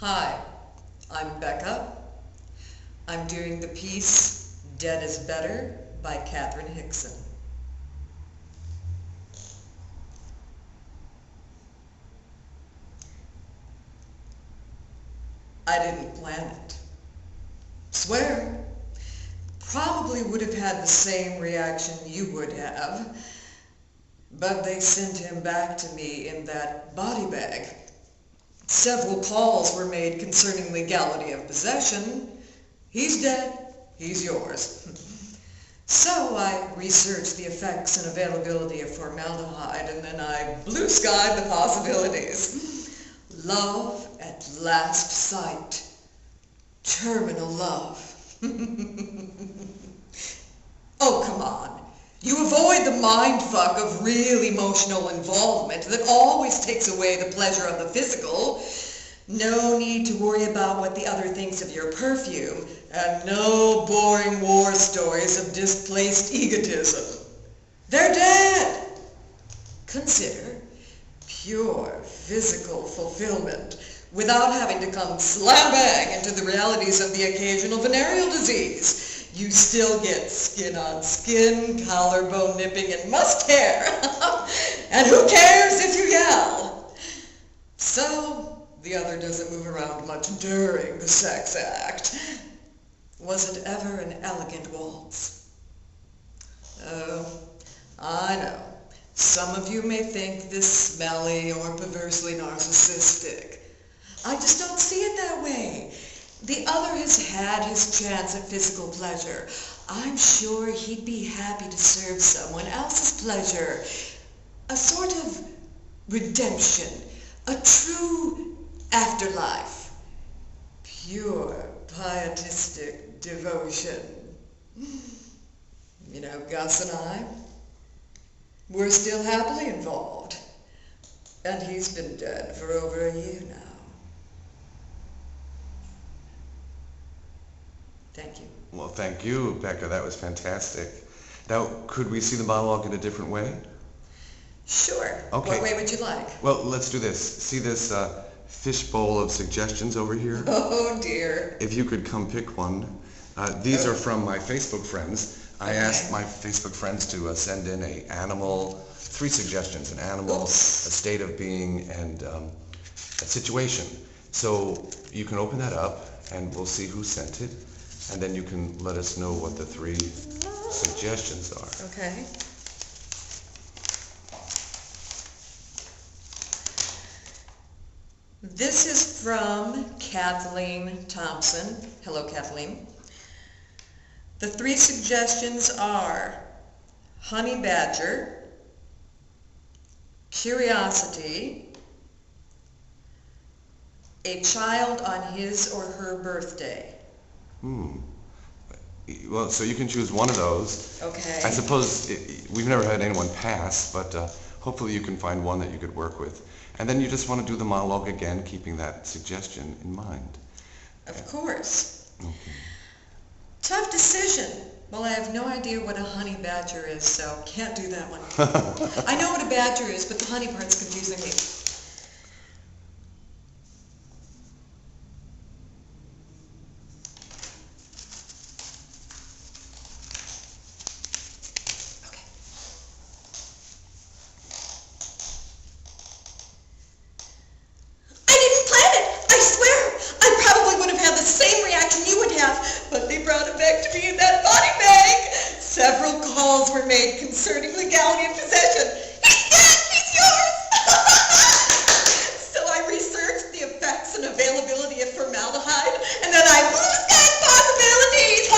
Hi, I'm Becca. I'm doing the piece Dead is Better by Catherine Hickson. I didn't plan it. Swear. Probably would have had the same reaction you would have, but they sent him back to me in that body bag. Several calls were made concerning legality of possession. He's dead, he's yours. So I researched the effects and availability of formaldehyde, and then I blue-skied the possibilities. Love at last sight. Terminal love. Oh, come on. You avoid the mindfuck of real emotional involvement that always takes away the pleasure of the physical. No need to worry about what the other thinks of your perfume, and no boring war stories of displaced egotism. They're dead. Consider pure physical fulfillment without having to come slam bang into the realities of the occasional venereal disease. You still get skin on skin, collarbone nipping, and musk hair. And who cares if you yell? So, the other doesn't move around much during the sex act. Was it ever an elegant waltz? Oh, I know. Some of you may think this smelly or perversely narcissistic. I just don't see it that way. The other has had his chance at physical pleasure. I'm sure he'd be happy to serve someone else's pleasure. A sort of redemption, a true afterlife, pure pietistic devotion. You know, Gus and I, we're still happily involved, and he's been dead for over a year now. Thank you. Well, thank you, Becca. That was fantastic. Now, could we see the monologue in a different way? Sure. Okay. What way would you like? Well, let's do this. See this fishbowl of suggestions over here? Oh, dear. If you could come pick one. These are from my Facebook friends. I asked my Facebook friends to send in three suggestions: an animal, a state of being, and a situation. So you can open that up, and we'll see who sent it. And then you can let us know what the three suggestions are. Okay. This is from Kathleen Thompson. Hello, Kathleen. The three suggestions are honey badger, curiosity, a child on his or her birthday. Well, so you can choose one of those. Okay. I suppose we've never had anyone pass, but hopefully you can find one that you could work with. And then you just want to do the monologue again, keeping that suggestion in mind. Of course. Okay. Tough decision. Well, I have no idea what a honey badger is, so can't do that one. I know what a badger is, but the honey part's confusing me. But they brought it back to me in that body bag. Several calls were made concerning legality of possession. He's dead! He's yours! So I researched the effects and availability of formaldehyde, and then I blue-skied possibilities!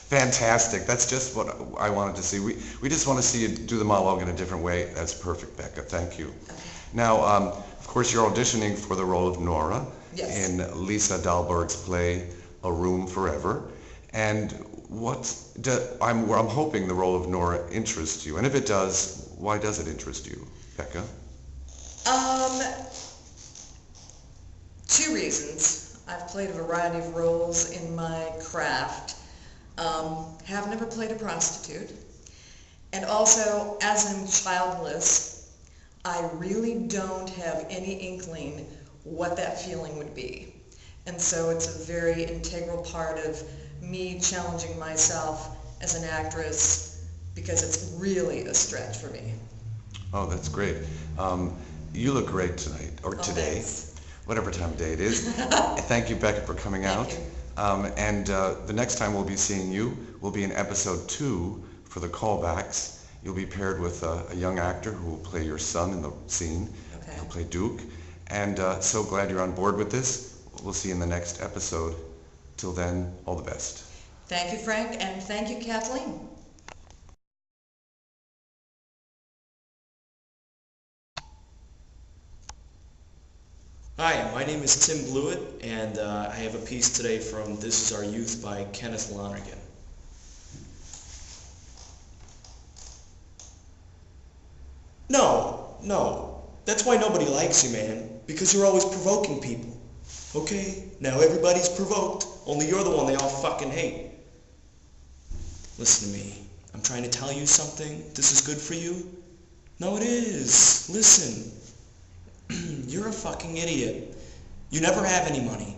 Fantastic. That's just what I wanted to see. We just want to see you do the monologue in a different way. That's perfect, Becca. Thank you. Okay. Now, of course, you're auditioning for the role of Nora in Lisa Dahlborg's play A Room Forever, and I'm hoping the role of Nora interests you, and if it does, why does it interest you, Becca? Two reasons. I've played a variety of roles in my craft. Have never played a prostitute, and also, as I'm childless, I really don't have any inkling what that feeling would be. And so it's a very integral part of me challenging myself as an actress, because it's really a stretch for me. Oh, that's great. You look great tonight, or today, thanks. Whatever time of day it is. Thank you, Becca, for coming out. And the next time we'll be seeing you will be in episode 2 for the callbacks. You'll be paired with a young actor who will play your son in the scene. Okay. He'll play Duke. And so glad you're on board with this. We'll see you in the next episode. Till then, all the best. Thank you, Frank, and thank you, Kathleen. Hi, my name is Tim Blewitt, and I have a piece today from This Is Our Youth by Kenneth Lonergan. No, that's why nobody likes you, man, because you're always provoking people. Okay, now everybody's provoked, only you're the one they all fucking hate. Listen to me, I'm trying to tell you something. This is good for you? No, it is. Listen. You're a fucking idiot. You never have any money.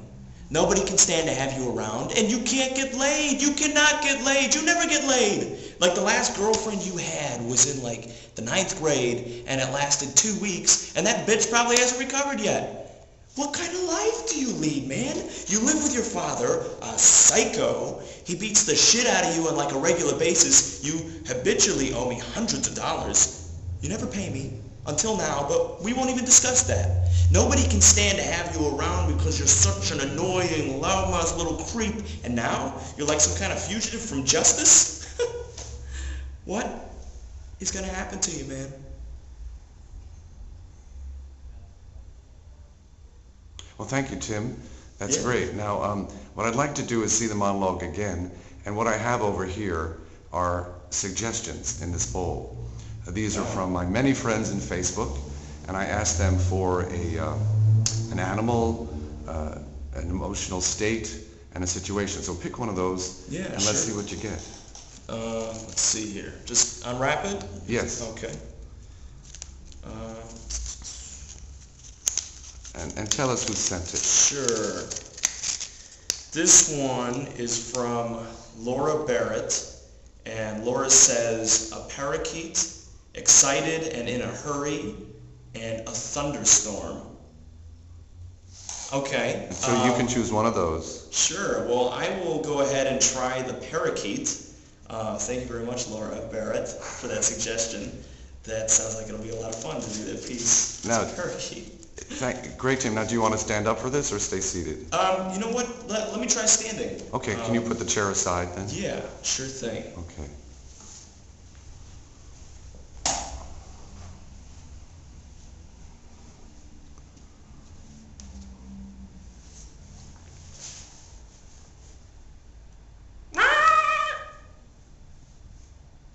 Nobody can stand to have you around, and you can't get laid. You cannot get laid. You never get laid. Like the last girlfriend you had was in like the 9th grade, and it lasted 2 weeks, and that bitch probably hasn't recovered yet. What kind of life do you lead, man? You live with your father, a psycho. He beats the shit out of you on like a regular basis. You habitually owe me hundreds of dollars. You never pay me. Until now, but we won't even discuss that. Nobody can stand to have you around because you're such an annoying, loudmouth little creep. And now, you're like some kind of fugitive from justice? What is going to happen to you, man? Well, thank you, Tim. That's great. Now, what I'd like to do is see the monologue again, and what I have over here are suggestions in this bowl. These are from my many friends in Facebook, and I asked them for an animal, an emotional state, and a situation. So pick one of those, and let's see what you get. Let's see here. Just unwrap it? Yes. Okay. And tell us who sent it. Sure. This one is from Laura Barrett, and Laura says, a parakeet, excited and in a hurry, and a thunderstorm. Okay. So you can choose one of those. Sure. Well, I will go ahead and try the parakeet. Thank you very much, Laura Barrett, for that suggestion. That sounds like it'll be a lot of fun to do that piece. Now, it's a parakeet. Great, Tim. Now, do you want to stand up for this or stay seated? You know what? Let me try standing. Okay. Can you put the chair aside then? Yeah, sure thing. Okay.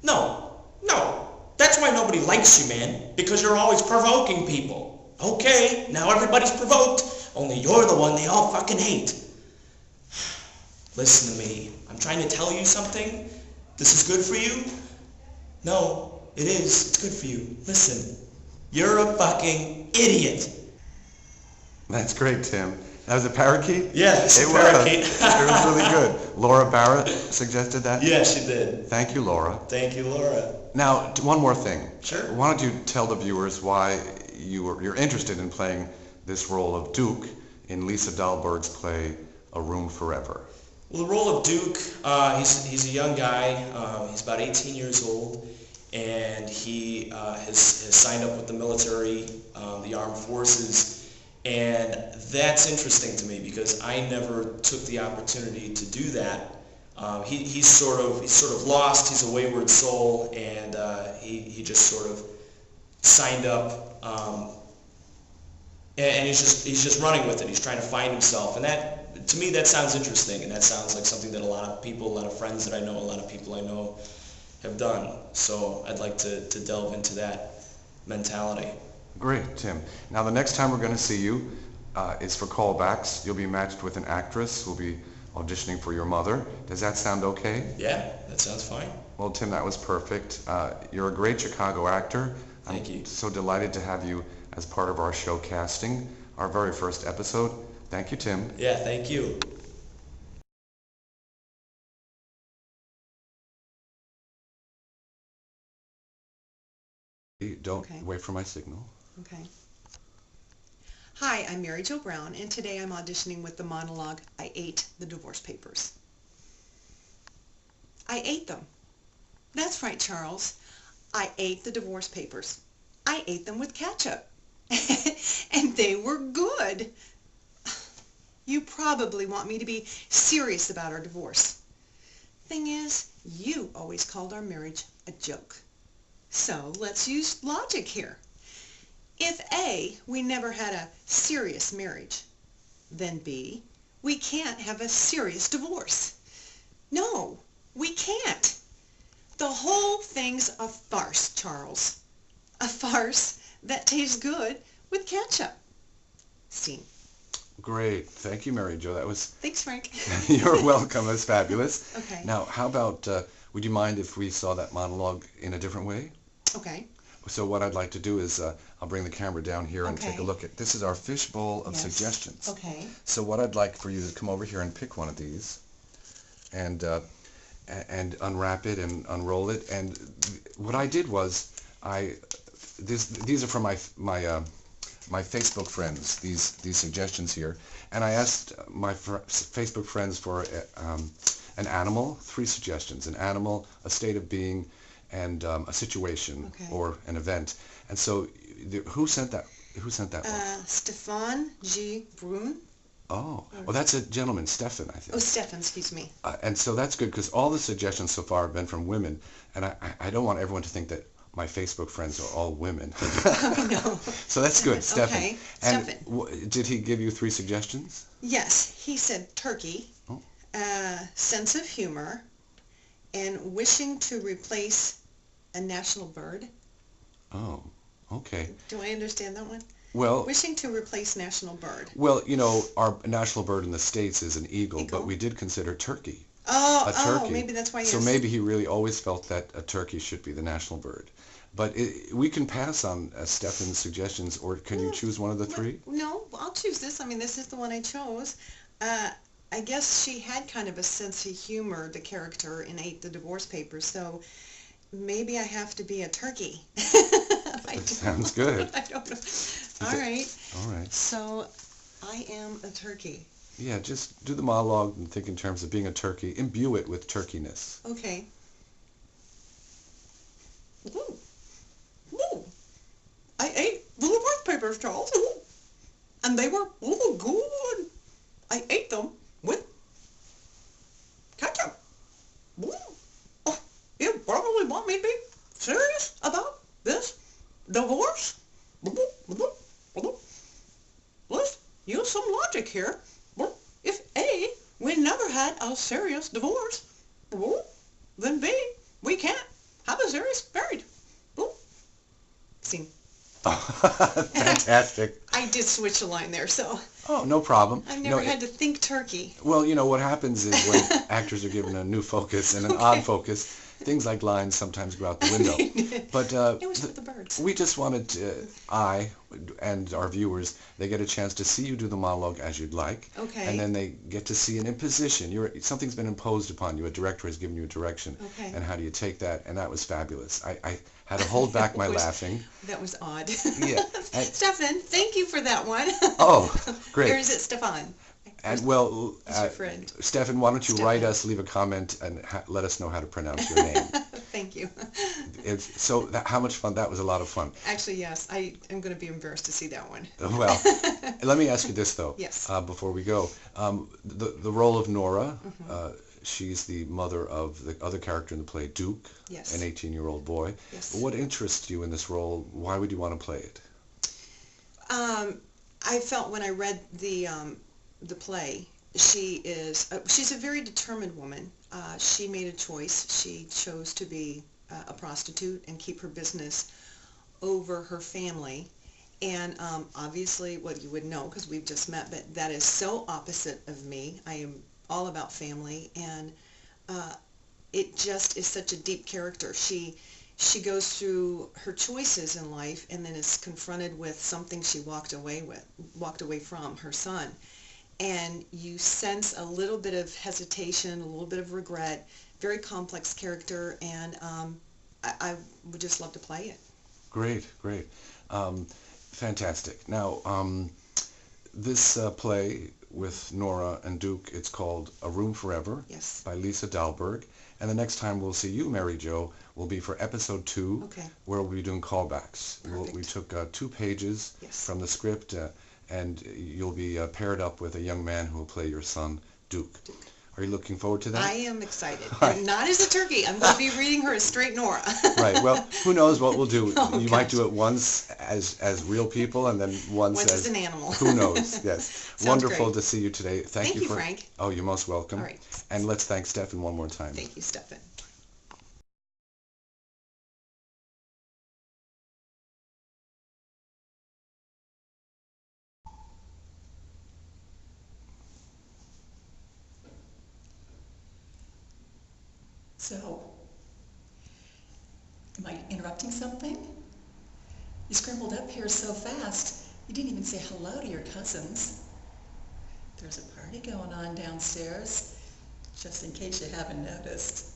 No. That's why nobody likes you, man. Because you're always provoking people. Okay, now everybody's provoked. Only you're the one they all fucking hate. Listen to me. I'm trying to tell you something. This is good for you? No, it is. It's good for you. Listen. You're a fucking idiot. That's great, Tim. That was a parakeet? Yeah, it's a parakeet. It was really good. Laura Barrett suggested that? Yeah, she did. Thank you, Laura. Thank you, Laura. Now, one more thing. Sure. Why don't you tell the viewers why you're interested in playing this role of Duke in Lisa Dahlborg's play A Room Forever? Well, the role of Duke, he's a young guy. He's about 18 years old, and he has signed up with the military, the armed forces. And that's interesting to me because I never took the opportunity to do that. He's sort of lost. He's a wayward soul, and he just sort of signed up, and he's just running with it. He's trying to find himself, and that, to me, that sounds interesting, and that sounds like something that a lot of people, a lot of friends that I know, a lot of people I know have done. So I'd like to delve into that mentality. Great, Tim. Now, the next time we're going to see you is for callbacks. You'll be matched with an actress who will be auditioning for your mother. Does that sound okay? Yeah, that sounds fine. Well, Tim, that was perfect. You're a great Chicago actor. Thank you. I'm so delighted to have you as part of our show casting our very first episode. Thank you, Tim. Yeah, thank you. Don't wait for my signal. Okay. Hi, I'm Mary Jo Brown, and today I'm auditioning with the monologue, I Ate the Divorce Papers. I ate them. That's right, Charles. I ate the divorce papers. I ate them with ketchup. And they were good. You probably want me to be serious about our divorce. Thing is, you always called our marriage a joke. So let's use logic here. If A, we never had a serious marriage, then B, we can't have a serious divorce. No, we can't. The whole thing's a farce, Charles. A farce that tastes good with ketchup. Scene. Great. Thank you, Mary Jo. That was... Thanks, Frank. You're welcome. That's fabulous. Okay. Now, how about, would you mind if we saw that monologue in a different way? Okay. So what I'd like to do is, I'll bring the camera down here and take a Okay. look at, this is our fishbowl of Yes. suggestions. Okay. So what I'd like for you to come over here and pick one of these and unwrap it and unroll it. And what I did was, these are from my Facebook friends, these suggestions here. And I asked my Facebook friends for an animal, 3 suggestions, an animal, a state of being, and a situation or an event. And so, who sent that? Who sent that one? Stefan G. Brun. Oh, well, that's a gentleman, Stefan, I think. Oh, Stefan, excuse me. And so that's good because all the suggestions so far have been from women, and I don't want everyone to think that my Facebook friends are all women. Oh, no. So that's good, Stefan. Okay, And Stefan. Did he give you 3 suggestions? Yes, he said turkey, sense of humor, and wishing to replace a national bird. Oh, okay. Do I understand that one? Well, Wishing to replace national bird. well, you know, our national bird in the States is an eagle, Eagle? but we did consider turkey. Oh, A turkey. maybe that's why. So maybe he really always felt that a turkey should be the national bird. But we can pass on Stefan's suggestions, or can you choose one of the 3? No, I'll choose this. I mean, this is the one I chose. I guess she had kind of a sense of humor, the character in Ate the Divorce Papers, so maybe I have to be a turkey. Sounds good. I don't know. All right. All right. So I am a turkey. Yeah, just do the monologue and think in terms of being a turkey. Imbue it with turkeyness. Okay. Woo. Woo. I ate the divorce papers, Charles. Woo. And they were good. I ate them with ketchup. Woo. Oh, you probably want me to be serious about this divorce? Let's use some logic here. If A, we never had a serious divorce, then B, we can't have a serious marriage. Scene. Fantastic. I did switch a line there, so Oh, no problem. I've never had to think turkey. Well, you know, what happens is when actors are given a new focus and an odd focus, things like lines sometimes go out the window. But It was with the birds. we just wanted to, I and our viewers, they get a chance to see you do the monologue as you'd like. Okay. And then they get to see an imposition. Something's been imposed upon you. A director has given you a direction. Okay. And how do you take that? And that was fabulous. I had to hold back my laughing. That was odd. Yeah. Stefan, thank you for that one. Oh, great. Or is it Stefan? And well, He's your friend. Stefan, why don't you Stefan. write us, leave a comment, and let us know how to pronounce your name. Thank you. How much fun? That was a lot of fun. Actually, yes. I am going to be embarrassed to see that one. Well, let me ask you this, though. Yes. Before we go. The role of Nora, she's the mother of the other character in the play, Duke, Yes. an 18-year-old boy. Yes. What interests you in this role? Why would you want to play it? I felt when I read the play, she's a very determined woman. She made a choice. She chose to be a prostitute and keep her business over her family. And obviously, well, you wouldn't know because we've just met, but that is so opposite of me. I am all about family, and it just is such a deep character. She she goes through her choices in life and then is confronted with something she walked away from, her son. And you sense a little bit of hesitation, a little bit of regret, very complex character, and I would just love to play it. Great, great. Fantastic. Now, this play with Nora and Duke, it's called A Room Forever, Yes. by Lisa Dahlborg. And the next time we'll see you, Mary Jo, will be for episode 2, Okay. where we'll be doing callbacks. Perfect. We took 2 pages Yes. from the script, and you'll be paired up with a young man who will play your son, Duke. Are you looking forward to that? I am excited. Not as a turkey. I'm going to be reading her as straight Nora. Right. Well, who knows what we'll do. Oh, you might gosh. do it once as real people, and then once as an animal. Who knows? Yes. Sounds Wonderful great. to see you today. Thank you, Frank. Oh, you're most welcome. All right. And let's thank Stefan one more time. Thank you, Stefan. So, am I interrupting something? You scrambled up here so fast, you didn't even say hello to your cousins. There's a party going on downstairs, just in case you haven't noticed.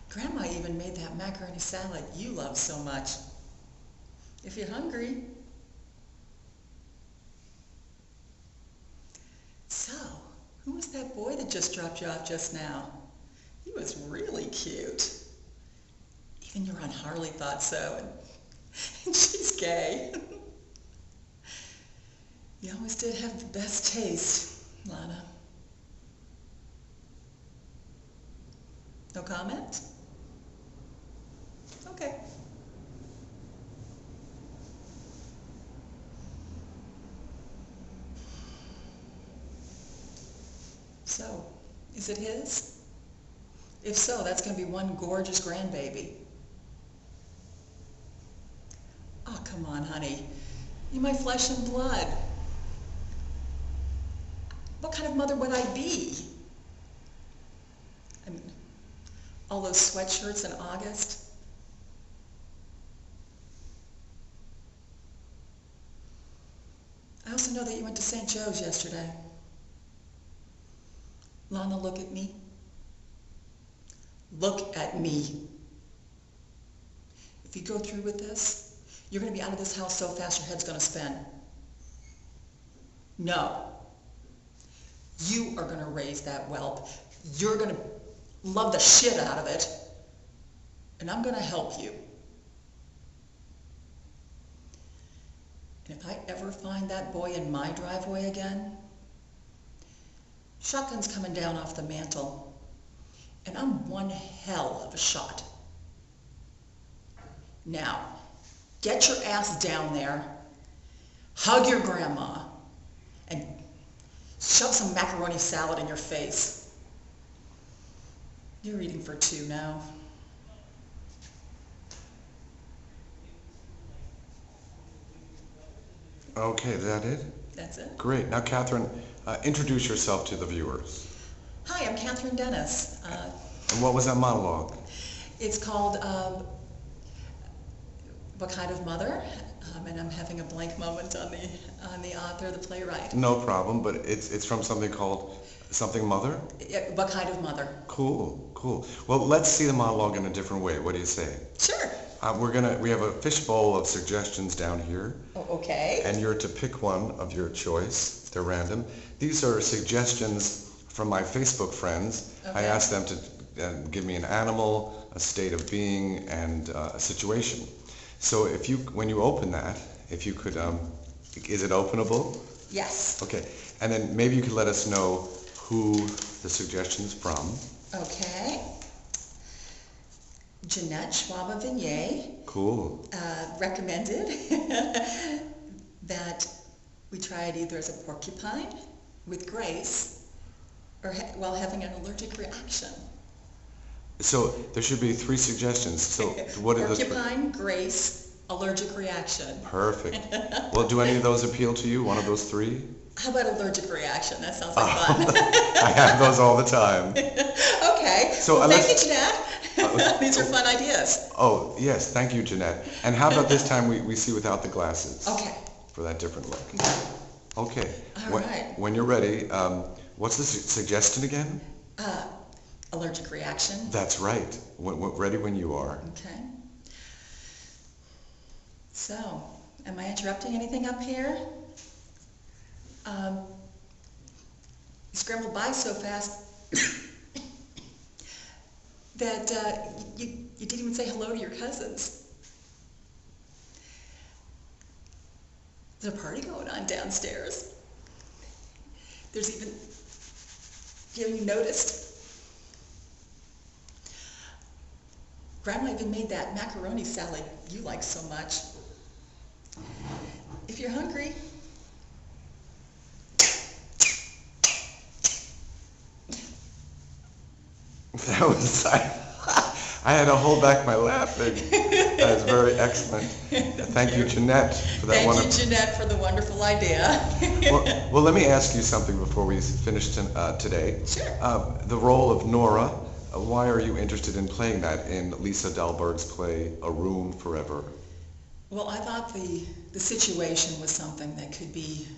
Grandma even made that macaroni salad you love so much. If you're hungry. So, who was that boy that just dropped you off just now? He was really cute. Even your Aunt Harley thought so, and she's gay. You always did have the best taste, Lana. No comment? Okay. So, is it his? If so, that's going to be one gorgeous grandbaby. Oh, come on, honey. You're my flesh and blood. What kind of mother would I be? I mean, all those sweatshirts in August. I also know that you went to St. Joe's yesterday. Lana, look at me. Look at me. If you go through with this, you're going to be out of this house so fast your head's going to spin. No. You are going to raise that whelp. You're going to love the shit out of it. And I'm going to help you. And if I ever find that boy in my driveway again, shotgun's coming down off the mantle. And I'm one hell of a shot. Now, get your ass down there, hug your grandma, and shove some macaroni salad in your face. You're eating for 2 now. Okay, is that it? That's it. Great. Now, Catherine, introduce yourself to the viewers. Hi, I'm Catherine Dennis. And what was that monologue? It's called What Kind of Mother? And I'm having a blank moment on the author, the playwright. No problem, but it's from something called Something Mother? What Kind of Mother? Cool, cool. Well, let's see the monologue in a different way. What do you say? Sure. We have a fishbowl of suggestions down here. Oh, okay. And you're to pick one of your choice. They're random. These are suggestions from my Facebook friends. Okay. I asked them to give me an animal, a state of being, and a situation. So when you open that, if you could, is it openable? Yes. Okay. And then maybe you could let us know who the suggestion's from. Okay. Jeanette Schwabe-Vignier Cool. recommended that we try it either as a porcupine with grace or while having an allergic reaction. So there should be 3 suggestions. So what are the Porcupine, grace, allergic reaction. Perfect. Well, do any of those appeal to you? One of those 3? How about allergic reaction? That sounds like fun. I have those all the time. Okay. So well, thank you, Jeanette. These are fun ideas. Oh, yes, thank you, Jeanette. And how about this time we see without the glasses? Okay. For that different look. Okay. All right. When you're ready, what's the suggestion again? Allergic reaction. That's right. Ready when you are. Okay. So, am I interrupting anything up here? You scrambled by so fast that you didn't even say hello to your cousins. There's a party going on downstairs. There's even, you noticed? Grandma even made that macaroni salad you like so much. If you're hungry. That was, I had to hold back my laughing. That was very excellent. Thank you, Jeanette, for that wonderful... Thank you, Jeanette, for the wonderful idea. Well, let me ask you something before we finish today. Sure. The role of Nora, why are you interested in playing that in Lisa Dahlborg's play, A Room Forever? Well, I thought the situation was something that could be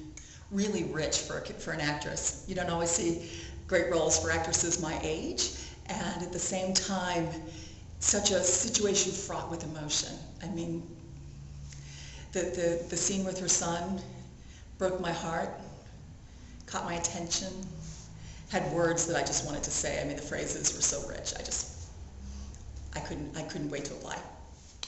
really rich for an actress. You don't always see great roles for actresses my age, and at the same time, such a situation fraught with emotion. I mean, the scene with her son broke my heart, caught my attention, had words that I just wanted to say. I mean, the phrases were so rich. I couldn't wait to apply.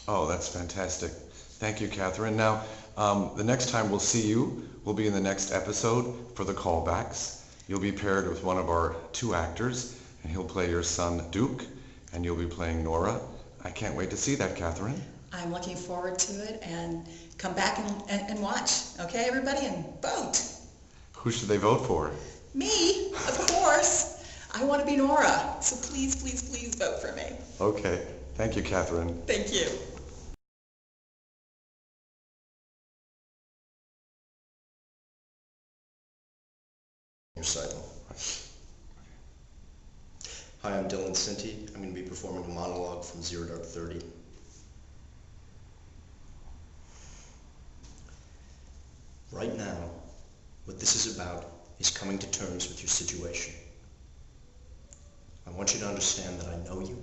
Oh, that's fantastic. Thank you, Catherine. Now, the next time we'll see you will be in the next episode for the callbacks. You'll be paired with one of our 2 actors, and he'll play your son, Duke, and you'll be playing Nora. I can't wait to see that, Catherine. I'm looking forward to it, and come back and watch, okay, everybody, and vote. Who should they vote for? Me, of course. I want to be Nora, so please, please, please vote for me. Okay. Thank you, Catherine. Thank you. Recital. Hi, I'm Cinti. I'm going to be performing a monologue from 0 to 30. Right now, what this is about is coming to terms with your situation. I want you to understand that I know you,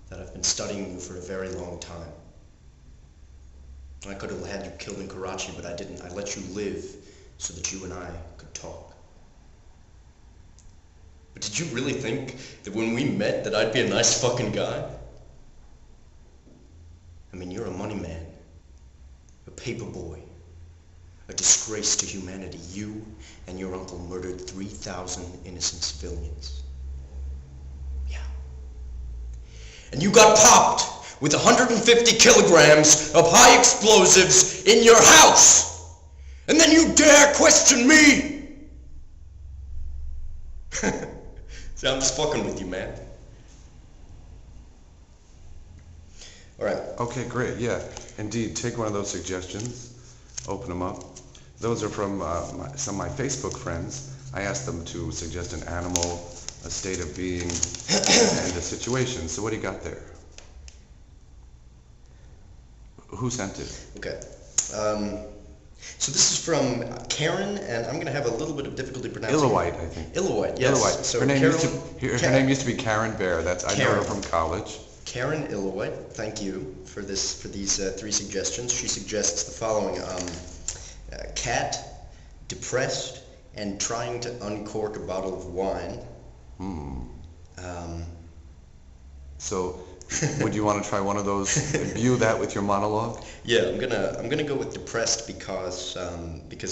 that I've been studying you for a very long time. I could have had you killed in Karachi, but I didn't. I let you live so that you and I could talk. But did you really think that when we met that I'd be a nice fucking guy? I mean, you're a money man, a paper boy, a disgrace to humanity. You and your uncle murdered 3,000 innocent civilians. Yeah. And you got popped with 150 kilograms of high explosives in your house! And then you dare question me! See, I'm just fucking with you, man. All right. Okay, great. Yeah, indeed. Take one of those suggestions, open them up. Those are from some of my Facebook friends. I asked them to suggest an animal, a state of being, and a situation. So what do you got there? Who sent it? Okay. So this is from Karen, and I'm going to have a little bit of difficulty pronouncing it.Illewight, I think.Illewight, yes.Illewight. So her name used to be Karen Bear. I know her from college. KarenIllewight, thank you for these 3 suggestions. She suggests the following: cat, depressed, and trying to uncork a bottle of wine. So, would you want to try one of those? View that with your monologue. Yeah, I'm gonna go with depressed because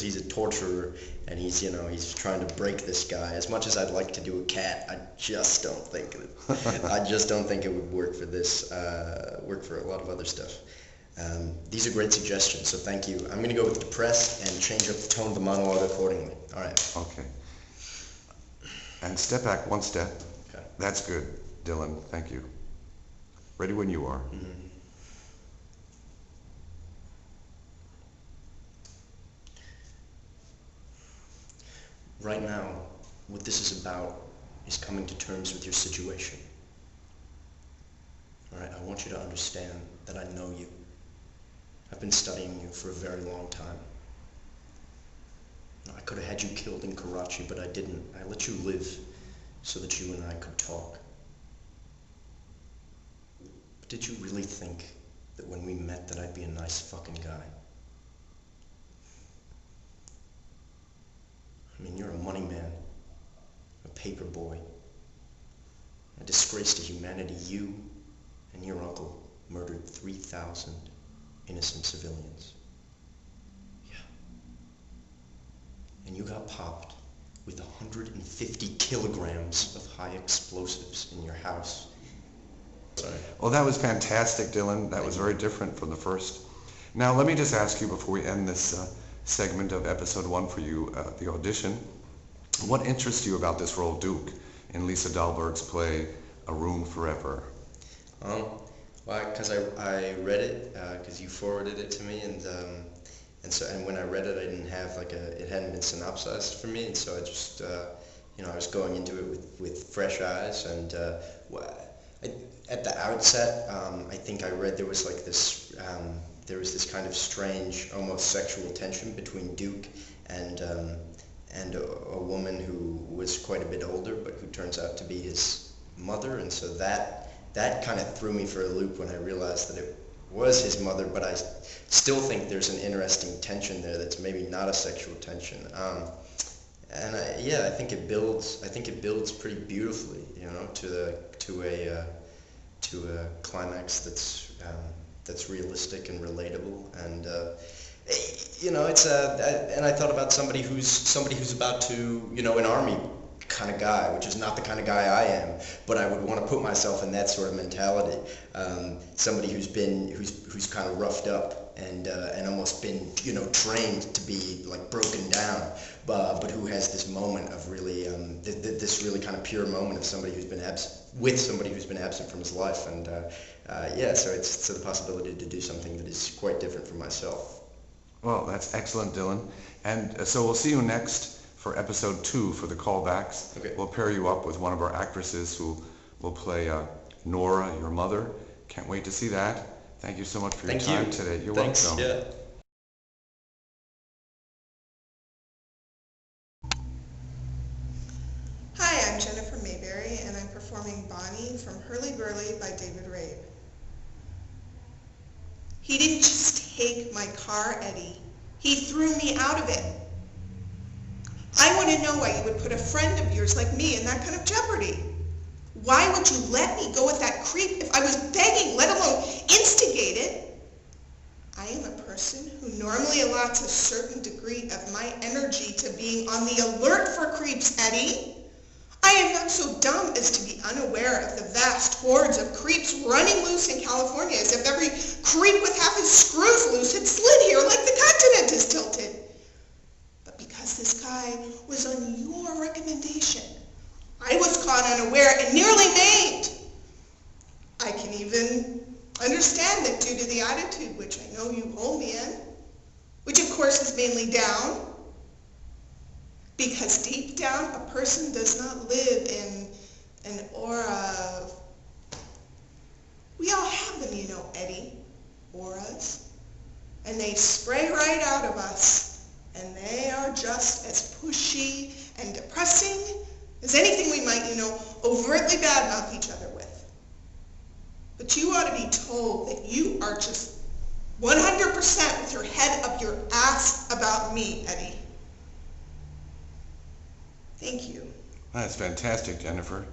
he's a torturer and he's trying to break this guy. As much as I'd like to do a cat, I just don't think it would work for this. Work for a lot of other stuff. These are great suggestions, so thank you. I'm gonna go with depressed and change up the tone of the monologue accordingly. All right. Okay. And step back 1 step. Okay. That's good, Dylan. Thank you. Ready when you are. Mm-hmm. Right now, what this is about is coming to terms with your situation. want you to understand that I know you. I've been studying you for a very long time. I could have had you killed in Karachi, but I didn't. I let you live so that you and I could talk. But did you really think that when we met that I'd be a nice fucking guy? I mean, you're a money man, a paper boy, a disgrace to humanity. You and your uncle murdered 3,000 innocent civilians. Yeah. And you got popped with 150 kilograms of high explosives in your house. Sorry. Well, that was fantastic, Dylan. That was very different from the first. Now, let me just ask you before we end this segment of episode 1 for you, the audition, what interests you about this role, Duke, in Lisa Dahlborg's play A Room Forever? Well, because I read it, because you forwarded it to me, and when I read it, I didn't have it hadn't been synopsized for me, and so I just, I was going into it with fresh eyes, and at the outset, I think I read there was this kind of strange, almost sexual tension between Duke and a woman who was quite a bit older, but who turns out to be his mother, and so that kind of threw me for a loop when I realized that it was his mother, but I still think there's an interesting tension there that's maybe not a sexual tension. I think it builds pretty beautifully, to a climax that's realistic and relatable, and and I thought about somebody who's about to, an army kind of guy, which is not the kind of guy I am, but I would want to put myself in that sort of mentality. Somebody who's kind of roughed up and almost been, trained to be like broken down, but who has this moment of really, this really kind of pure moment of somebody who's been absent from his life, and so it's the possibility to do something that is quite different from myself. Well, that's excellent, Dylan. And so we'll see you next for episode 2 for the callbacks. Okay. We'll pair you up with one of our actresses who will play Nora, your mother. Can't wait to see that. Thank you so much for your time today. You're welcome. Yeah. Hi, I'm Jennifer Mayberry, and I'm performing Bonnie from Hurly Burly by David Rabe. He didn't just take my car, Eddie. He threw me out of it. I want to know why you would put a friend of yours like me in that kind of jeopardy. Why would you let me go with that creep if I was begging, let alone instigate it? I am a person who normally allots a certain degree of my energy to being on the alert for creeps, Eddie. I am not so dumb as to be unaware of the vast hordes of creeps running loose in California, as if every creep with half his screws loose had slid here like the continent is tilted. But because this guy was on your recommendation, I was caught unaware and nearly maimed. I can even understand that due to the attitude which I know you hold me in, which of course is mainly down, because deep down a person does not live in an aura of, we all have them, Eddie, auras, and they spray right out of us, and they are just as pushy and depressing as anything we might, overtly badmouth each other with. But you ought to be told that you are just 100% with your head up your ass about me, Eddie. Thank you. That's fantastic, Jennifer.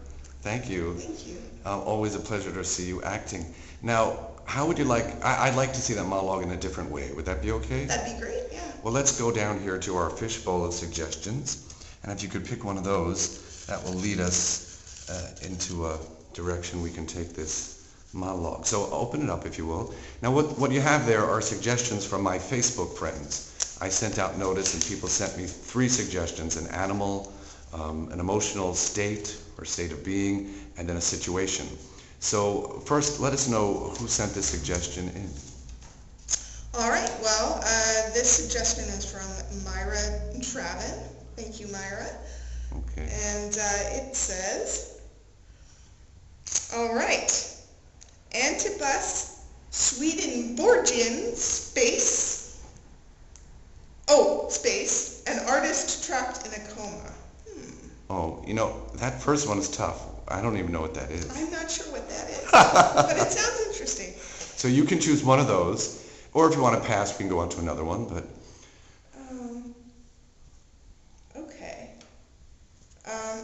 Thank you. Thank you. Always a pleasure to see you acting. Now, how would you like, I'd like to see that monologue in a different way. Would that be okay? That'd be great, yeah. Well, let's go down here to our fishbowl of suggestions. And if you could pick one of those, that will lead us into a direction we can take this monologue. So open it up, if you will. Now, what you have there are suggestions from my Facebook friends. I sent out notice and people sent me 3 suggestions: an animal, an emotional state or state of being, and then a situation. So first, let us know who sent this suggestion in. All right, well, this suggestion is from Myra Travin. Thank you, Myra. Okay. And it says, all right, Antibus Swedenborgian space. Oh, space. An artist trapped in a coma. Oh, you know, that first one is tough. I don't even know what that is. I'm not sure what that is, but it sounds interesting. So you can choose one of those, or if you want to pass, we can go on to another one, but... Okay. I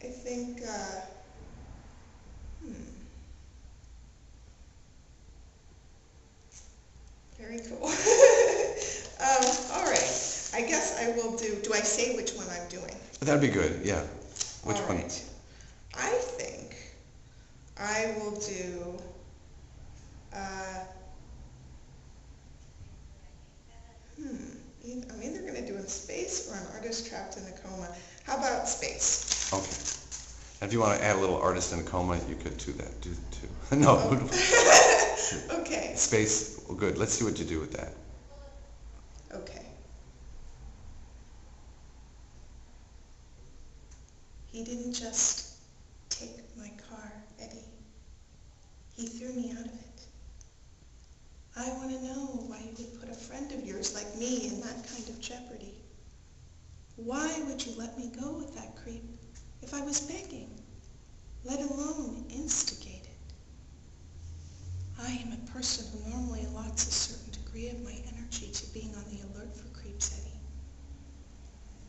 think, very cool. All right. I guess I will do I say which one I'm doing? That'd be good, yeah. Which All one? right. I think I will do, I'm either going to do in space or an artist trapped in a coma. How about space? Okay. And if you want to add a little artist in a coma, you could do that, too. No. Okay. Space, well, good. Let's see what you do with that. Okay. He didn't just take my car, Eddie. He threw me out of it. I want to know why you would put a friend of yours like me in that kind of jeopardy. Why would you let me go with that creep if I was begging, let alone instigated? I am a person who normally allots a certain degree of my energy to being on the alert for creeps, Eddie.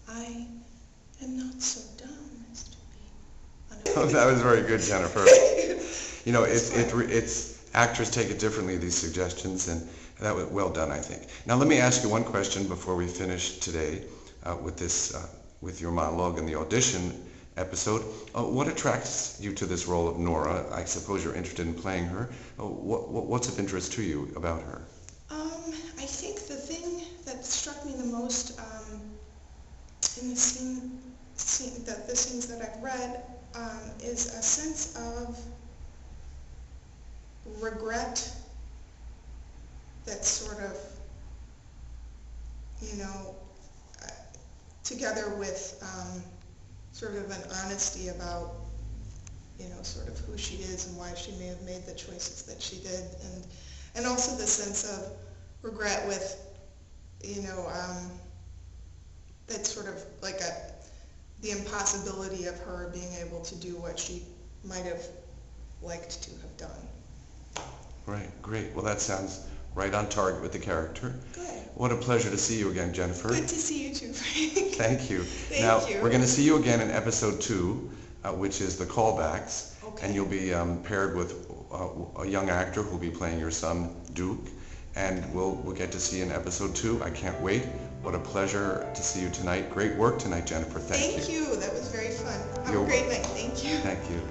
I am not so dumb as to be Oh, that was very good, Jennifer. You know, it's actors take it differently, these suggestions, and that was well done, I think. Now let me ask you one question before we finish today with your monologue in the audition episode. What attracts you to this role of Nora? I suppose you're interested in playing her. What's of interest to you about her? I think the thing that struck me the most in the scenes that I've read is a sense of regret that's sort of, together with sort of an honesty about, sort of who she is and why she may have made the choices that she did, and also the sense of regret with, that's sort of like the impossibility of her being able to do what she might have liked to have done. Right, great. Well, that sounds right on target with the character. Good. What a pleasure to see you again, Jennifer. Good to see you too, Frank. Thank you. Thank you. We're going to see you again in episode 2, which is the callbacks. Okay. And you'll be paired with a young actor who'll be playing your son, Duke. And we'll get to see you in episode 2. I can't wait. What a pleasure to see you tonight. Great work tonight, Jennifer. Thank you. Thank you. That was very fun. Have a great night. Thank you. Thank you.